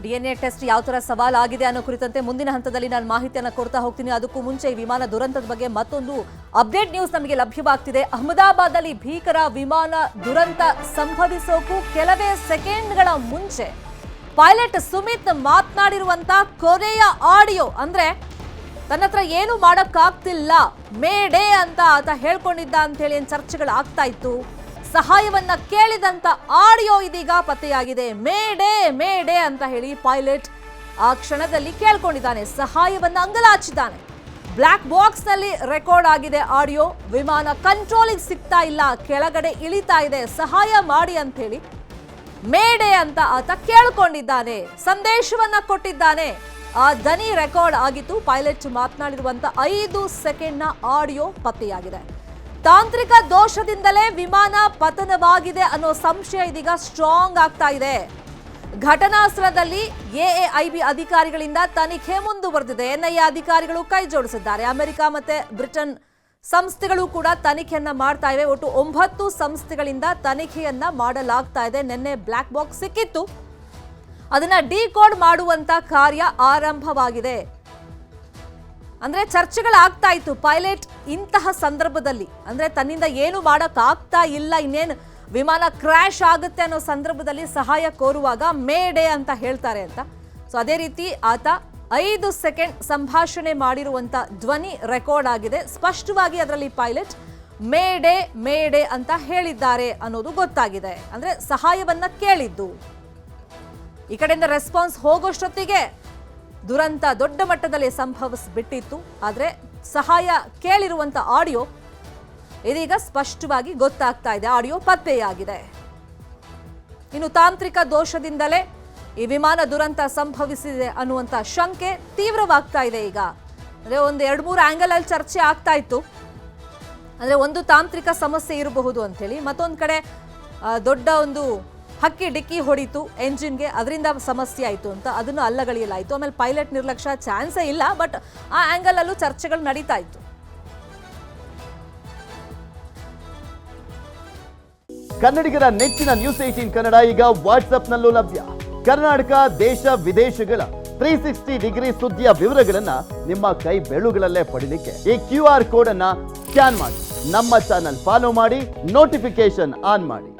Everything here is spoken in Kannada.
DNA ಟೆಸ್ಟ್ ಯಾವ ತರ ಸವಾಲಾಗಿದೆ ಅನ್ನೋ ಕುರಿತಂತೆ ಮುಂದಿನ ಹಂತದಲ್ಲಿ ನಾನು ಮಾಹಿತಿಯನ್ನು ಕೊಡ್ತಾ ಹೋಗ್ತೀನಿ. ಅದಕ್ಕೂ ಮುಂಚೆ ಈ ವಿಮಾನ ದುರಂತದ ಬಗ್ಗೆ ಮತ್ತೊಂದು ಅಪ್ಡೇಟ್ ನ್ಯೂಸ್ ನಮಗೆ ಲಭ್ಯವಾಗ್ತಿದೆ. ಅಹಮದಾಬಾದ್ನಲ್ಲಿ ಭೀಕರ ವಿಮಾನ ದುರಂತ ಸಂಭವಿಸೋಕು ಕೆಲವೇ ಸೆಕೆಂಡ್ಗಳ ಮುಂಚೆ ಪೈಲಟ್ ಸುಮಿತ್ ಮಾತನಾಡಿರುವಂತ ಕೊನೆಯ ಆಡಿಯೋ, ಅಂದ್ರೆ ತನ್ನ ಹತ್ರ ಏನು ಮಾಡೋಕ್ಕಾಗ್ತಿಲ್ಲ, ಮೇಡೇ ಅಂತ ಆತ ಹೇಳ್ಕೊಂಡಿದ್ದ ಅಂತ ಹೇಳಿ ಚರ್ಚೆಗಳು ಆಗ್ತಾ ಇತ್ತು. ಸಹಾಯವನ್ನ ಕೇಳಿದಂತ ಆಡಿಯೋ ಇದೀಗ ಪತ್ತೆಯಾಗಿದೆ. ಮೇಡೇ ಮೇಡೇ ಅಂತ ಹೇಳಿ ಪೈಲಟ್ ಆ ಕ್ಷಣದಲ್ಲಿ ಕೇಳ್ಕೊಂಡಿದ್ದಾನೆ, ಸಹಾಯವನ್ನ ಅಂಗಲಾಚಿದ್ದಾನೆ. ಬ್ಲಾಕ್ ಬಾಕ್ಸ್ ನಲ್ಲಿ ರೆಕಾರ್ಡ್ ಆಗಿದೆ ಆಡಿಯೋ. ವಿಮಾನ ಕಂಟ್ರೋಲಿಗೆ ಸಿಗ್ತಾ ಇಲ್ಲ, ಕೆಳಗಡೆ ಇಳಿತಾ ಇದೆ, ಸಹಾಯ ಮಾಡಿ ಅಂತ ಹೇಳಿ ಮೇಡೇ ಅಂತ ಆತ ಕೇಳ್ಕೊಂಡಿದ್ದಾನೆ, ಸಂದೇಶವನ್ನ ಕೊಟ್ಟಿದ್ದಾನೆ. ಆ ದನಿ ರೆಕಾರ್ಡ್ ಆಗಿತ್ತು. ಪೈಲಟ್ ಮಾತನಾಡಿರುವಂತ 5 ಸೆಕೆಂಡ್ನ ಆಡಿಯೋ ಪತ್ತೆಯಾಗಿದೆ. ತಾಂತ್ರಿಕ ದೋಷದಿಂದಲೇ ವಿಮಾನ ಪತನವಾಗಿದೆ ಅನ್ನೋ ಸಂಶಯ ಇದೀಗ ಸ್ಟ್ರಾಂಗ್ ಆಗ್ತಾ ಇದೆ. ಘಟನಾ ಸ್ಥಳದಲ್ಲಿ AAIB ಅಧಿಕಾರಿಗಳಿಂದ ತನಿಖೆ ಮುಂದುವರೆದಿದೆ. NIA ಅಧಿಕಾರಿಗಳು ಕೈ ಜೋಡಿಸಿದ್ದಾರೆ. ಅಮೆರಿಕ ಮತ್ತೆ ಬ್ರಿಟನ್ ಸಂಸ್ಥೆಗಳು ಕೂಡ ತನಿಖೆಯನ್ನ ಮಾಡ್ತಾ ಇವೆ. ಒಟ್ಟು 9 ಸಂಸ್ಥೆಗಳಿಂದ ತನಿಖೆಯನ್ನ ಮಾಡಲಾಗ್ತಾ ಇದೆ. ನಿನ್ನೆ ಬ್ಲಾಕ್ ಬಾಕ್ಸ್ ಸಿಕ್ಕಿತ್ತು, ಅದನ್ನ ಡಿಕೋಡ್ ಮಾಡುವಂತ ಕಾರ್ಯ ಆರಂಭವಾಗಿದೆ. ಅಂದ್ರೆ ಚರ್ಚೆಗಳಾಗ್ತಾ ಇತ್ತು. ಪೈಲಟ್ ಇಂತಹ ಸಂದರ್ಭದಲ್ಲಿ, ಅಂದ್ರೆ ತನ್ನಿಂದ ಏನು ಮಾಡಕ್ ಆಗ್ತಾ ಇಲ್ಲ, ಇನ್ನೇನು ವಿಮಾನ ಕ್ರ್ಯಾಶ್ ಆಗುತ್ತೆ ಅನ್ನೋ ಸಂದರ್ಭದಲ್ಲಿ ಸಹಾಯ ಕೋರುವಾಗ ಮೇಡೇ ಅಂತ ಹೇಳ್ತಾರೆ ಅಂತ. ಸೊ ಅದೇ ರೀತಿ ಆತ 5 ಸೆಕೆಂಡ್ ಸಂಭಾಷಣೆ ಮಾಡಿರುವಂತ ಧ್ವನಿ ರೆಕಾರ್ಡ್ ಆಗಿದೆ. ಸ್ಪಷ್ಟವಾಗಿ ಅದರಲ್ಲಿ ಪೈಲಟ್ ಮೇಡೇ ಮೇಡೇ ಅಂತ ಹೇಳಿದ್ದಾರೆ ಅನ್ನೋದು ಗೊತ್ತಾಗಿದೆ. ಅಂದ್ರೆ ಸಹಾಯವನ್ನ ಕೇಳಿದ್ದು. ಈ ಕಡೆಯಿಂದ ರೆಸ್ಪಾನ್ಸ್ ಹೋಗೋಷ್ಟೊತ್ತಿಗೆ ದುರಂತ ದೊಡ್ಡ ಮಟ್ಟದಲ್ಲಿ ಸಂಭವಿಸಿಬಿಟ್ಟಿತ್ತು. ಆದರೆ ಸಹಾಯ ಕೇಳಿರುವಂತ ಆಡಿಯೋ ಇದೀಗ ಸ್ಪಷ್ಟವಾಗಿ ಗೊತ್ತಾಗ್ತಾ ಇದೆ. ಆಡಿಯೋ ಪತ್ತೆಯಾಗಿದೆ. ಇನ್ನು ತಾಂತ್ರಿಕ ದೋಷದಿಂದಲೇ ಈ ವಿಮಾನ ದುರಂತ ಸಂಭವಿಸಿದೆ ಅನ್ನುವಂತ ಶಂಕೆ ತೀವ್ರವಾಗ್ತಾ ಇದೆ. ಈಗ ಅಂದ್ರೆ ಒಂದು 2-3 ಆಂಗಲ್ ಅಲ್ಲಿ ಚರ್ಚೆ ಆಗ್ತಾ ಇತ್ತು. ಅಂದ್ರೆ ಒಂದು ತಾಂತ್ರಿಕ ಸಮಸ್ಯೆ ಇರಬಹುದು ಅಂತ ಹೇಳಿ, ಮತ್ತೊಂದು ಕಡೆ ದೊಡ್ಡ ಒಂದು ಹಕ್ಕಿ ಡಿಕ್ಕಿ ಹೊಡಿತು ಎಂಜಿನ್ಗೆ, ಅದರಿಂದ ಸಮಸ್ಯೆ ಆಯಿತು ಅಂತ ಅದನ್ನು ಅಲ್ಲಗಳೆಯಲಾಯಿತು. ಆಮೇಲೆ ಪೈಲಟ್ ನಿರ್ಲಕ್ಷ್ಯ ಚಾನ್ಸೇ ಇಲ್ಲ, ಬಟ್ ಆ ಆಂಗಲ್ ಅಲ್ಲೂ ಚರ್ಚೆಗಳು ನಡೀತಾ ಇತ್ತು. ಕನ್ನಡಿಗರ ನೆಚ್ಚಿನ ನ್ಯೂಸ್ 18 ಕನ್ನಡ ಈಗ ವಾಟ್ಸ್ಆಪ್ನಲ್ಲೂ ಲಭ್ಯ. ಕರ್ನಾಟಕ, ದೇಶ ವಿದೇಶಗಳ 360 ಡಿಗ್ರಿ ಸುದ್ದಿಯ ವಿವರಗಳನ್ನ ನಿಮ್ಮ ಕೈ ಬೆರಳುಗಳಲ್ಲೇ ಪಡಿಲಿಕ್ಕೆ ಈ QR ಕೋಡ್ ಅನ್ನ ಸ್ಕ್ಯಾನ್ ಮಾಡಿ, ನಮ್ಮ ಚಾನಲ್ ಫಾಲೋ ಮಾಡಿ, ನೋಟಿಫಿಕೇಶನ್ ಆನ್ ಮಾಡಿ.